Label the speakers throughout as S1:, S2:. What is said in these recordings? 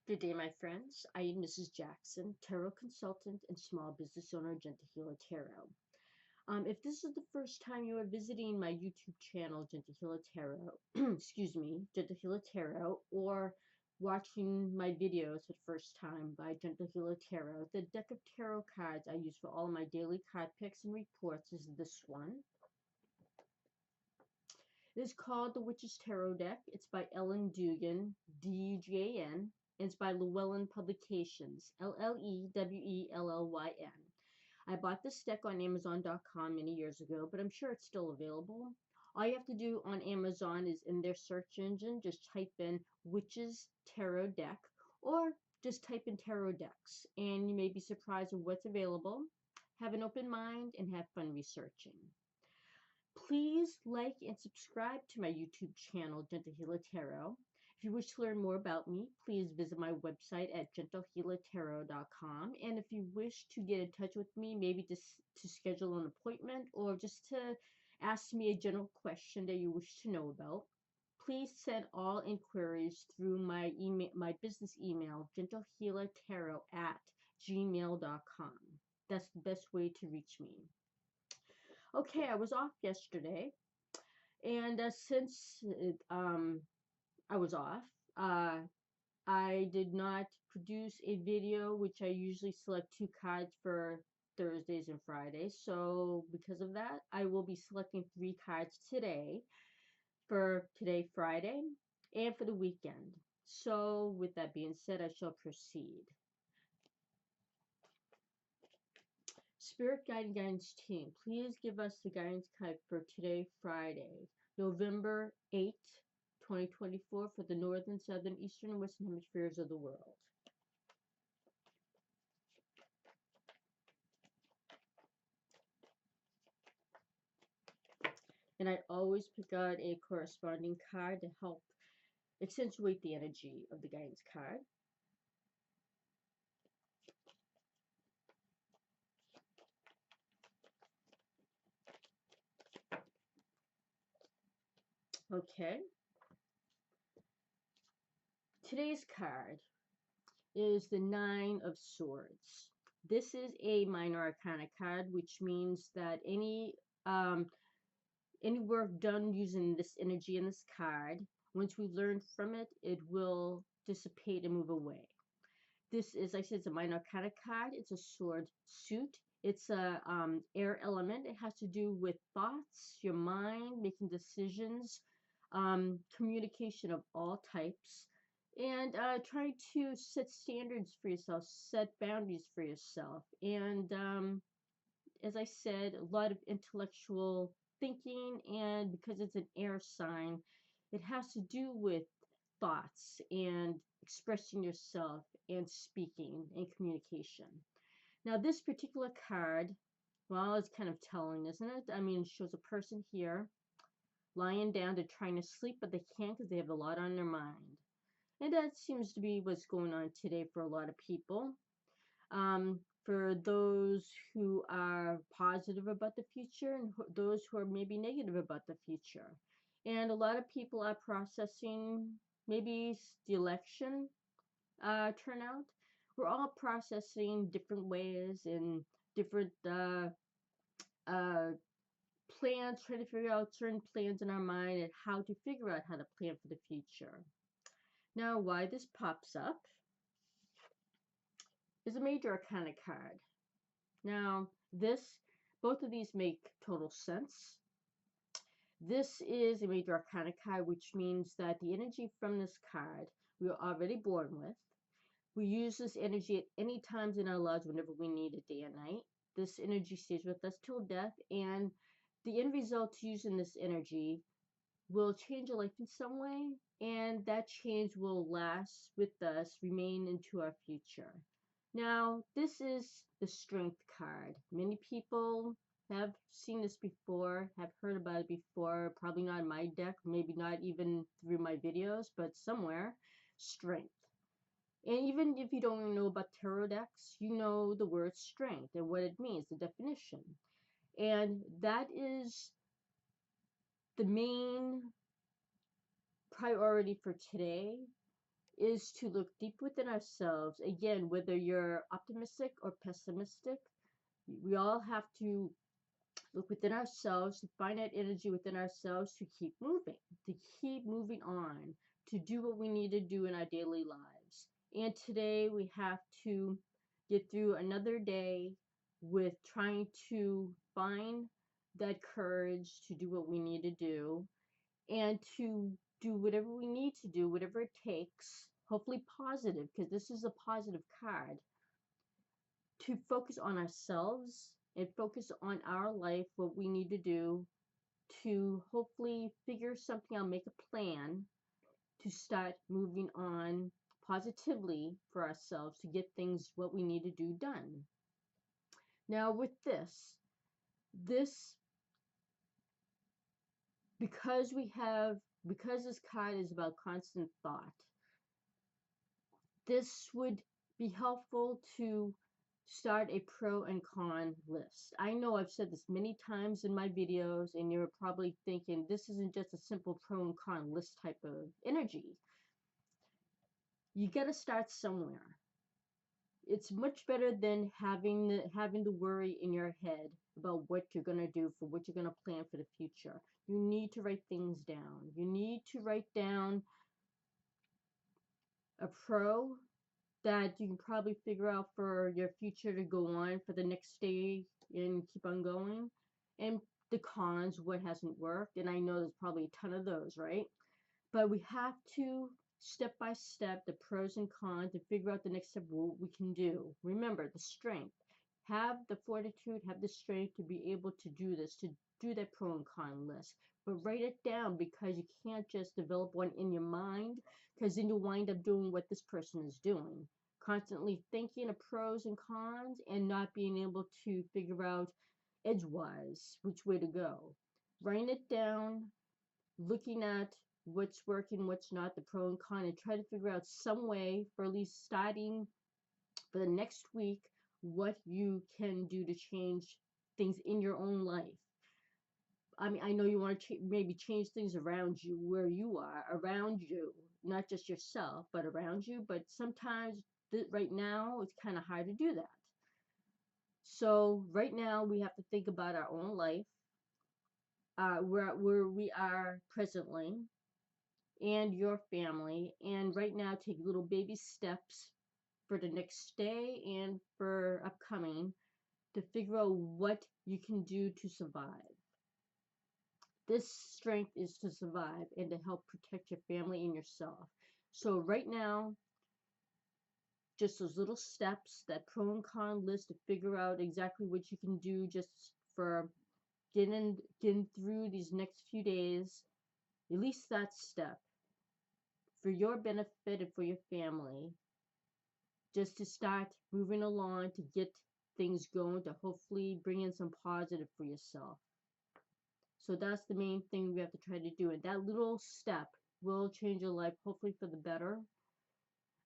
S1: Good day, my friends. I am Mrs. Jackson, tarot consultant and small business owner, Gentle Healer Tarot. If this is the first time you are visiting my YouTube channel, Gentle Healer Tarot, excuse me, Gentle Healer Tarot, or watching my videos for the first time by Gentle Healer Tarot, the deck of tarot cards I use for all my daily card picks and reports is this one. It is called the Witch's Tarot Deck. It's by Ellen Dugan, D-U-G-A-N, and it's by Llewellyn Publications, L-L-E-W-E-L-L-Y-N. I bought this deck on Amazon.com many years ago, but I'm sure it's still available. All you have to do on Amazon is in their search engine, just type in Witch's Tarot Deck, or just type in tarot decks, and you may be surprised at what's available. Have an open mind and have fun researching. Please like and subscribe to my YouTube channel, Gentle Healer Tarot. If you wish to learn more about me, please visit my website at gentlehealertarot.com. And if you wish to get in touch with me, maybe just to schedule an appointment or just to ask me a general question that you wish to know about, please send all inquiries through my email, my business email, gentlehealertarot@gmail.com. That's the best way to reach me. Okay, I was off yesterday, and since I was off, I did not produce a video, which I usually select 2 cards for Thursdays and Fridays. So because of that, I will be selecting 3 cards today for today, Friday, and for the weekend. So with that being said, I shall proceed. Spirit Guide and Guidance Team, please give us the guidance card for today, Friday, November 8th, 2024, for the northern, southern, eastern, and western hemispheres of the world. And I always pick out a corresponding card to help accentuate the energy of the guidance card. Okay. Today's card is the Nine of Swords. This is a Minor Arcana card, which means that any work done using this energy in this card, once we've learned from it, it will dissipate and move away. This is, like I said, it's a Minor Arcana card. It's a sword suit. It's a air element. It has to do with thoughts, your mind, making decisions, communication of all types, and trying to set standards for yourself, set boundaries for yourself. And as I said, a lot of intellectual thinking, and because it's an air sign, it has to do with thoughts and expressing yourself and speaking and communication. Now, this particular card, well, it's kind of telling, isn't it? I mean, it shows a person here lying down. They're trying to sleep, but they can't because they have a lot on their mind. And that seems to be what's going on today for a lot of people. For those who are positive about the future and those who are maybe negative about the future. And a lot of people are processing maybe the election turnout. We're all processing different ways and different plans, trying to figure out certain plans in our mind and how to figure out how to plan for the future. Now, why this pops up is a Major Arcana card. Now, both of these make total sense. This is a Major Arcana card, which means that the energy from this card we are already born with. We use this energy at any times in our lives whenever we need it, day and night. This energy stays with us till death, and the end result to using this energy will change your life in some way, and that change will last with us, remain into our future. Now, this is the Strength card. Many people have seen this before, have heard about it before, probably not in my deck, maybe not even through my videos, but somewhere. Strength. And even if you don't know about tarot decks, you know the word strength and what it means, the definition. And that is the main priority for today, is to look deep within ourselves. Again, whether you're optimistic or pessimistic, we all have to look within ourselves to find that energy within ourselves to keep moving on, to do what we need to do in our daily lives. And today we have to get through another day with trying to find that courage to do what we need to do and to do whatever we need to do, whatever it takes, hopefully positive, because this is a positive card, to focus on ourselves and focus on our life, what we need to do to hopefully figure something out, make a plan to start moving on positively for ourselves to get things what we need to do done. Now with this because this card is about constant thought, this would be helpful to start a pro and con list. I know I've said this many times in my videos, and you're probably thinking this isn't just a simple pro and con list type of energy. You got to start somewhere. It's much better than having the worry in your head about what you're going to do, for what you're going to plan for the future. You need to write things down. You need to write down a pro that you can probably figure out for your future to go on for the next day and keep on going, and the cons, what hasn't worked. And I know there's probably a ton of those, right? But we have to step by step, the pros and cons, to figure out the next step, what we can do. Remember the strength, have the fortitude, have the strength to be able to do this, to do that pro and con list. But write it down, because you can't just develop one in your mind, because then you'll wind up doing what this person is doing, constantly thinking of pros and cons and not being able to figure out edgewise which way to go. Writing it down, looking at what's working, what's not, the pro and con, and try to figure out some way, for at least starting for the next week, what you can do to change things in your own life. I mean, I know you want to maybe change things around you, where you are, around you, not just yourself, but around you. But sometimes, right now, it's kind of hard to do that. So right now, we have to think about our own life, where we are presently, and your family, and right now take little baby steps for the next day and for upcoming, to figure out what you can do to survive. This strength is to survive and to help protect your family and yourself. So right now, just those little steps, that pro and con list, to figure out exactly what you can do just for getting through these next few days. At least that step, for your benefit and for your family, just to start moving along, to get things going, to hopefully bring in some positive for yourself. So that's the main thing we have to try to do. And that little step will change your life, hopefully for the better.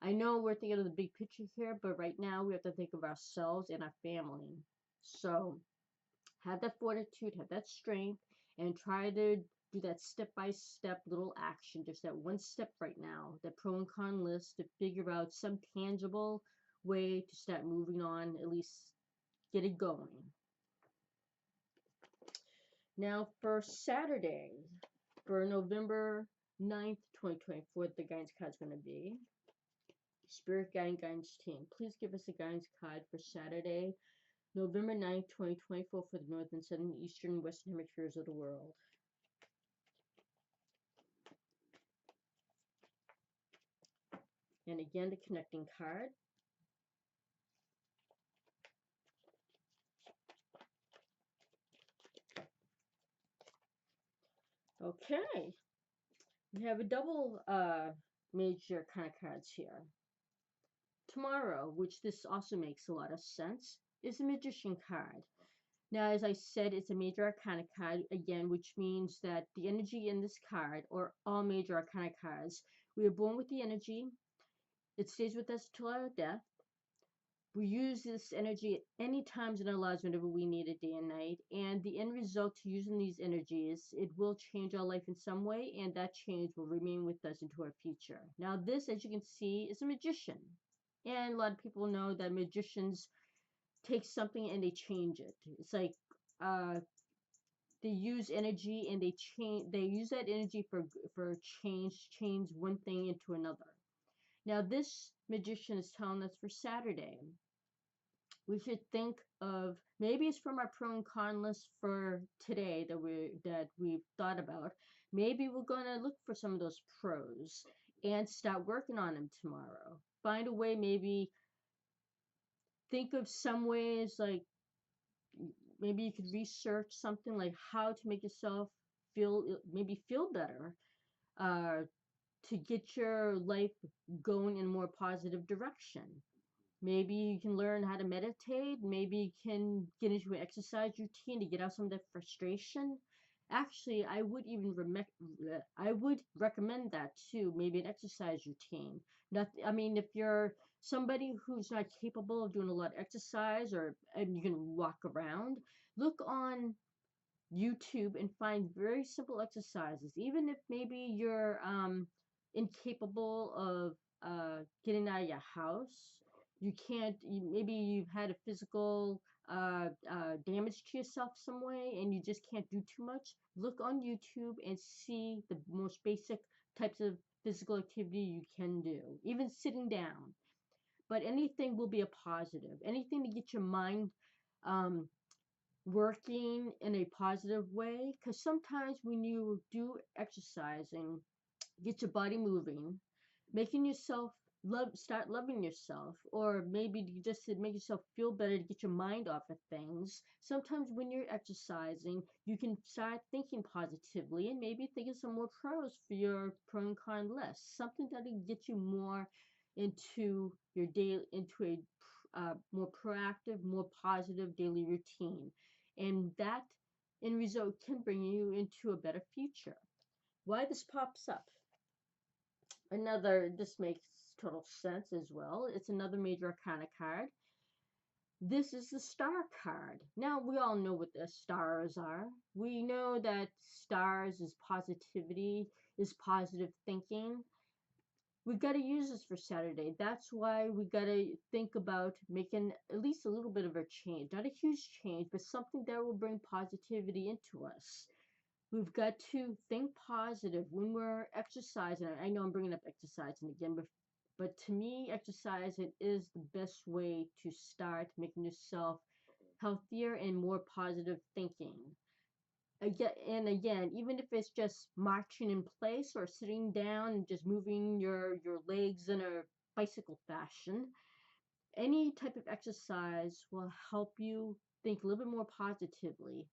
S1: I know we're thinking of the big picture here, but right now we have to think of ourselves and our family. So have that fortitude, have that strength, and try to do that step-by-step little action, just that one step right now, that pro and con list, to figure out some tangible way to start moving on, at least get it going. Now for Saturday, for November 9th, 2024, the guidance card is going to be Spirit Guidance Team. Please give us a guidance card for Saturday, November 9th, 2024, for the Northern, Southern, Eastern, Western hemispheres of the world. And again, the connecting card. Okay, we have a double major kind of cards here. Tomorrow, which this also makes a lot of sense, is a Magician card. Now, as I said, it's a Major Arcana card, again, which means that the energy in this card, or all Major Arcana cards, we are born with the energy. It stays with us till our death. We use this energy at any times in our lives whenever we need it, day and night. And the end result to using these energies, it will change our life in some way, and that change will remain with us into our future. Now, this, as you can see, is a magician. And a lot of people know that magicians take something and they change it. It's like uh, they use energy and they change. They use that energy for change one thing into another. Now, this magician is telling us for Saturday, we should think of, maybe it's from our pro and con list for today that we've thought about. Maybe we're gonna look for some of those pros and start working on them tomorrow. Find a way, maybe think of some ways, like maybe you could research something like how to make yourself maybe feel better, uh, to get your life going in a more positive direction. Maybe you can learn how to meditate. Maybe you can get into an exercise routine to get out some of that frustration. Actually, I would recommend that too. Maybe an exercise routine. Not, I mean, if you're somebody who's not capable of doing a lot of exercise, or and you can walk around, look on YouTube and find very simple exercises. Even if maybe you're incapable of getting out of your house, you can't, maybe you've had a physical damage to yourself some way and you just can't do too much. Look on YouTube and see the most basic types of physical activity you can do, even sitting down. But anything will be a positive. Anything to get your mind um, working in a positive way, because sometimes when you do exercising, get your body moving, making yourself start loving yourself, or maybe just to make yourself feel better, to get your mind off of things. Sometimes when you're exercising, you can start thinking positively and maybe think of some more pros for your pro and con list, something that'll get you more into your day, into a more proactive, more positive daily routine, and that in result can bring you into a better future. Why this pops up, another, this makes total sense as well. It's another major arcana card. This is the star card. Now, we all know what the stars are. We know that stars is positivity, is positive thinking. We got to use this for Saturday. That's why we got to think about making at least a little bit of a change. Not a huge change, but something that will bring positivity into us. We've got to think positive when we're exercising. I know I'm bringing up exercising again, but to me, exercising is the best way to start making yourself healthier and more positive thinking. Again and again, even if it's just marching in place or sitting down and just moving your legs in a bicycle fashion, any type of exercise will help you think a little bit more positively.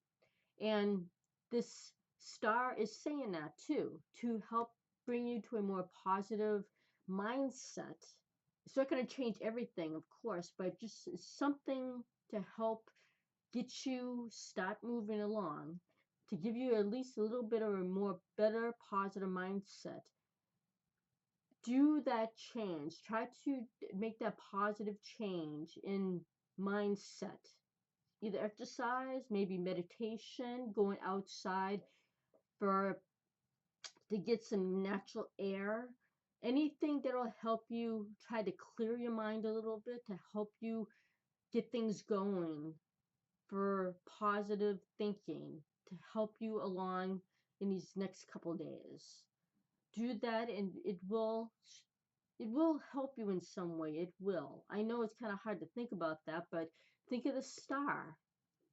S1: And this star is saying that too, to help bring you to a more positive mindset. It's not going to change everything, of course, but just something to help get you start moving along, to give you at least a little bit of a more better positive mindset. Do that change. Try to make that positive change in mindset. Either exercise, maybe meditation, going outside for to get some natural air. Anything that'll help you try to clear your mind a little bit, to help you get things going for positive thinking, to help you along in these next couple days. Do that and it will help you in some way. It will. I know it's kind of hard to think about that, but think of the star.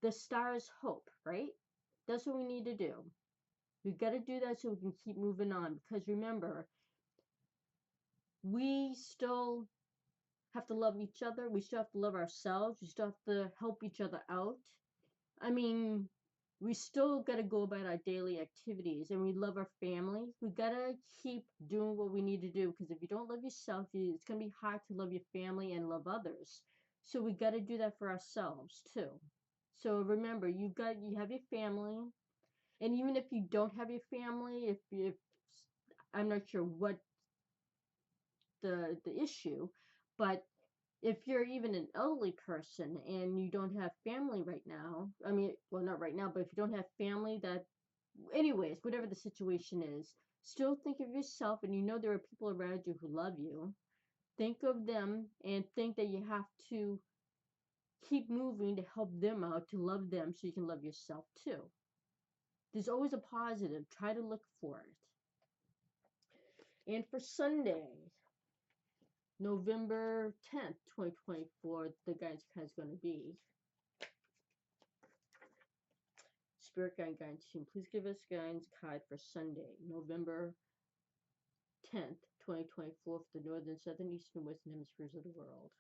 S1: The star is hope, right? That's what we need to do. We've got to do that so we can keep moving on. Because remember, we still have to love each other. We still have to love ourselves. We still have to help each other out. I mean, we still got to go about our daily activities, and we love our family. We got to keep doing what we need to do, because if you don't love yourself, it's going to be hard to love your family and love others. So we got to do that for ourselves too. So remember, you have your family, and even if you don't have your family, if I'm not sure what the issue, but if you're even an elderly person and you don't have family right now, I mean, well, not right now, but if you don't have family that, anyways, whatever the situation is, still think of yourself and you know there are people around you who love you. Think of them and think that you have to keep moving to help them out, to love them so you can love yourself too. There's always a positive. Try to look for it. And for Sunday, November 10th, 2024, the guidance card is going to be Spirit Guide Guidance Team. Please give us guidance card for Sunday, November 10th, 2024, for the northern, southern, eastern, western hemispheres of the world.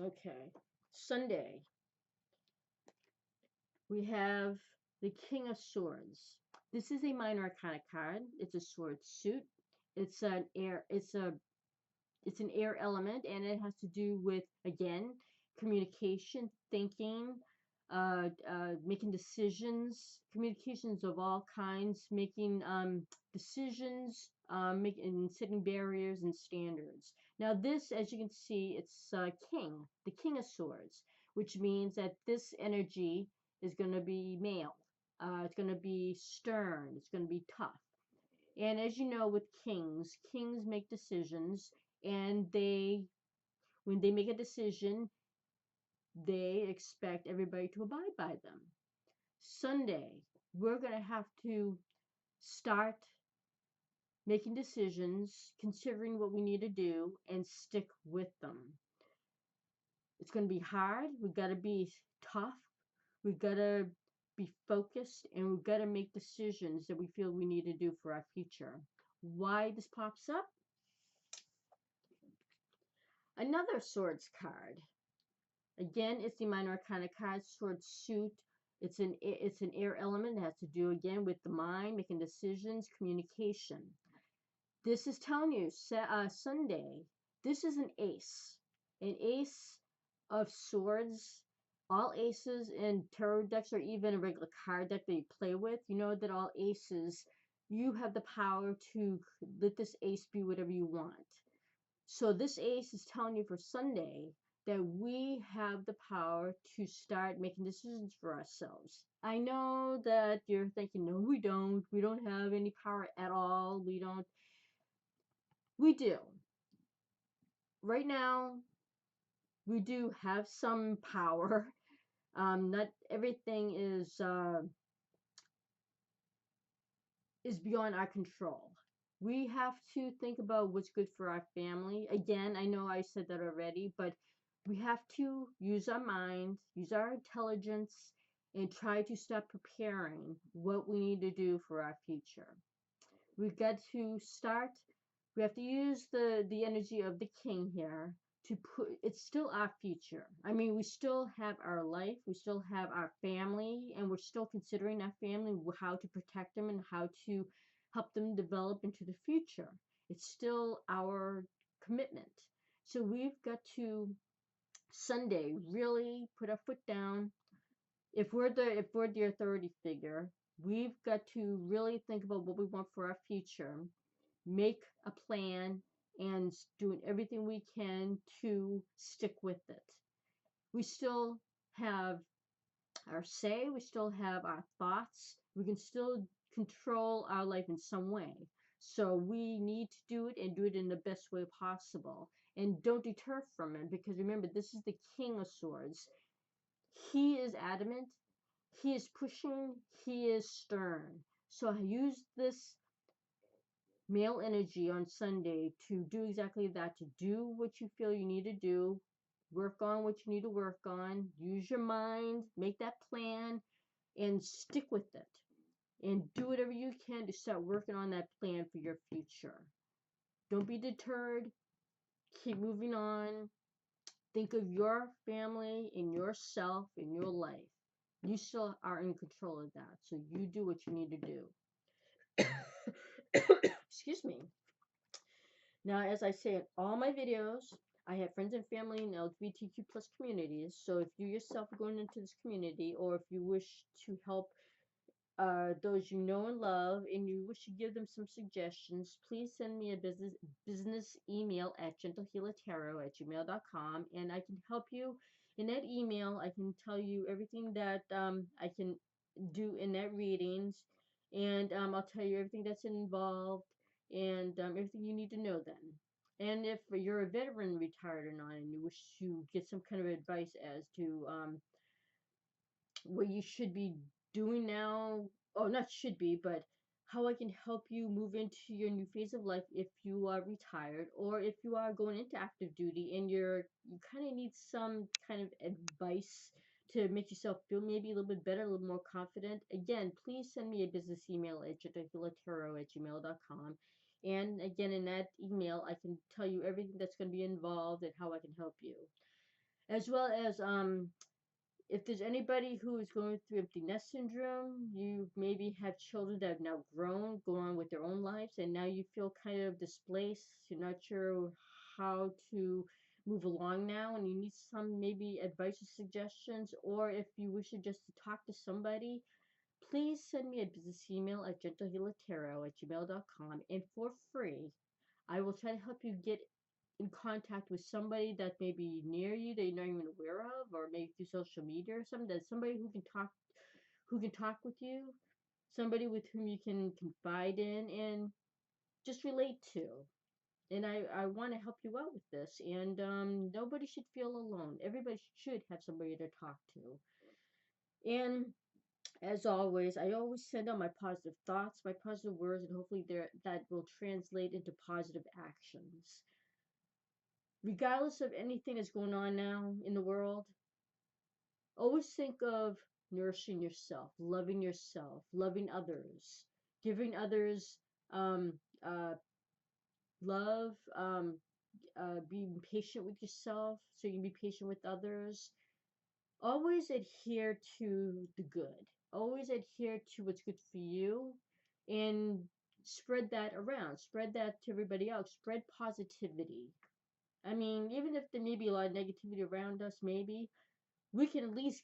S1: Okay, Sunday, we have the King of Swords. This is a minor arcana card. It's a sword suit. It's an air. It's an air element, and it has to do with, again, communication, thinking, making decisions, communications of all kinds, making decisions, making setting barriers and standards. Now, this, as you can see, it's the King of Swords, which means that this energy is going to be male. It's going to be stern. It's going to be tough. And as you know, with kings make decisions, and when they make a decision, they expect everybody to abide by them. Sunday, we're going to have to start making decisions, considering what we need to do, and stick with them. It's going to be hard. We've got to be tough. We've got to be focused, and we've got to make decisions that we feel we need to do for our future. Why this pops up? Another swords card. Again, it's the Minor Arcana Cards, sword suit. It's an air element. It has to do, again, with the mind, making decisions, communication. This is telling you, Sunday, this is an ace. An ace of swords. All aces in tarot decks, or even a regular card deck that you play with, you know that all aces, you have the power to let this ace be whatever you want. So this ace is telling you for Sunday that we have the power to start making decisions for ourselves. I know that you're thinking, no, we don't. We don't have any power at all. We don't. We do. Right now, we do have some power. Not everything is beyond our control. We have to think about what's good for our family. Again, I know I said that already, but we have to use our mind, use our intelligence, and try to start preparing what we need to do for our future. We've got to start, we have to use the energy of the king here to put, it's still our future. I mean, we still have our life, we still have our family, and we're still considering our family, how to protect them and how to help them develop into the future. It's still our commitment. So we've got to Sunday really put our foot down. If we're the authority figure, we've got to really think about what we want for our future, make a plan, and doing everything we can to stick with it. We still have our say, we still have our thoughts, we can still control our life in some way. So we need to do it and do it in the best way possible. And don't deter from it, because remember, this is the King of Swords. He is adamant, he is pushing, he is stern. So use this male energy on Sunday to do exactly that, to do what you feel you need to do, work on what you need to work on, use your mind, make that plan, and stick with it. And do whatever you can to start working on that plan for your future. Don't be deterred. Keep moving on. Think of your family and yourself and your life. You still are in control of that. So you do what you need to do. Excuse me. Now, as I say in all my videos, I have friends and family in LGBTQ plus communities. So if you yourself are going into this community, or if you wish to help those you know and love, and you wish to give them some suggestions, please send me a business email at gentlehealertarot@gmail.com, and I can help you. In that email, I can tell you everything that I can do in that readings, and I'll tell you everything that's involved, and everything you need to know then. And if you're a veteran, retired or not, and you wish to get some kind of advice as to what you should be doing now, or not should be, but how I can help you move into your new phase of life if you are retired, or if you are going into active duty and you kind of need some kind of advice to make yourself feel maybe a little bit better, a little more confident. Again, please send me a business email at gmail.com. And again, in that email, I can tell you everything that's going to be involved and how I can help you, as well as if there's anybody who is going through empty nest syndrome, you maybe have children that have now grown, go on with their own lives, and now you feel kind of displaced. You're not sure how to move along now, and you need some maybe advice or suggestions, or if you wish to just to talk to somebody, please send me a business email at gentlehealertarot@gmail.com, and for free, I will try to help you get in contact with somebody that may be near you that you're not even aware of, or maybe through social media or something, that somebody who can talk with you, somebody with whom you can confide in and just relate to. And I want to help you out with this, and nobody should feel alone. Everybody should have somebody to talk to. And as always, I always send out my positive thoughts, my positive words, and hopefully that will translate into positive actions. Regardless of anything that's going on now in the world, always think of nourishing yourself, loving others, giving others um, uh, love, being patient with yourself so you can be patient with others. Always adhere to the good. Always adhere to what's good for you, and spread that around. Spread that to everybody else. Spread positivity. I mean, even if there may be a lot of negativity around us, maybe we can at least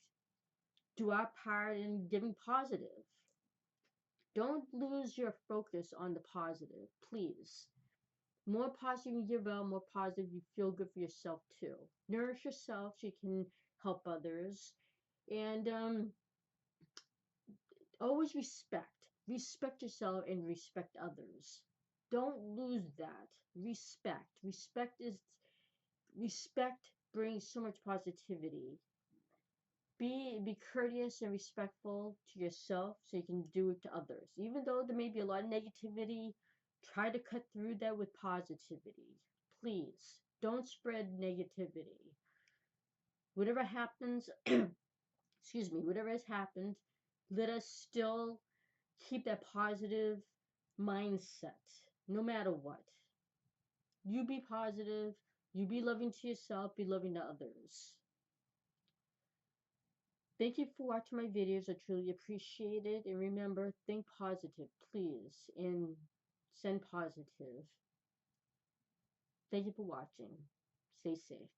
S1: do our part in giving positive. Don't lose your focus on the positive, please. More positive you give out, more positive you feel good for yourself too. Nourish yourself so you can help others. And always respect. Respect yourself and respect others. Don't lose that. Respect. Respect brings so much positivity. Be courteous and respectful to yourself so you can do it to others. Even though there may be a lot of negativity, try to cut through that with positivity. Please don't spread negativity. Whatever happens, excuse me, whatever has happened, let us still keep that positive mindset no matter what. You be positive, you be loving to yourself, be loving to others. Thank you for watching my videos. I truly appreciate it. And remember, think positive, please, and send positive. Thank you for watching. Stay safe.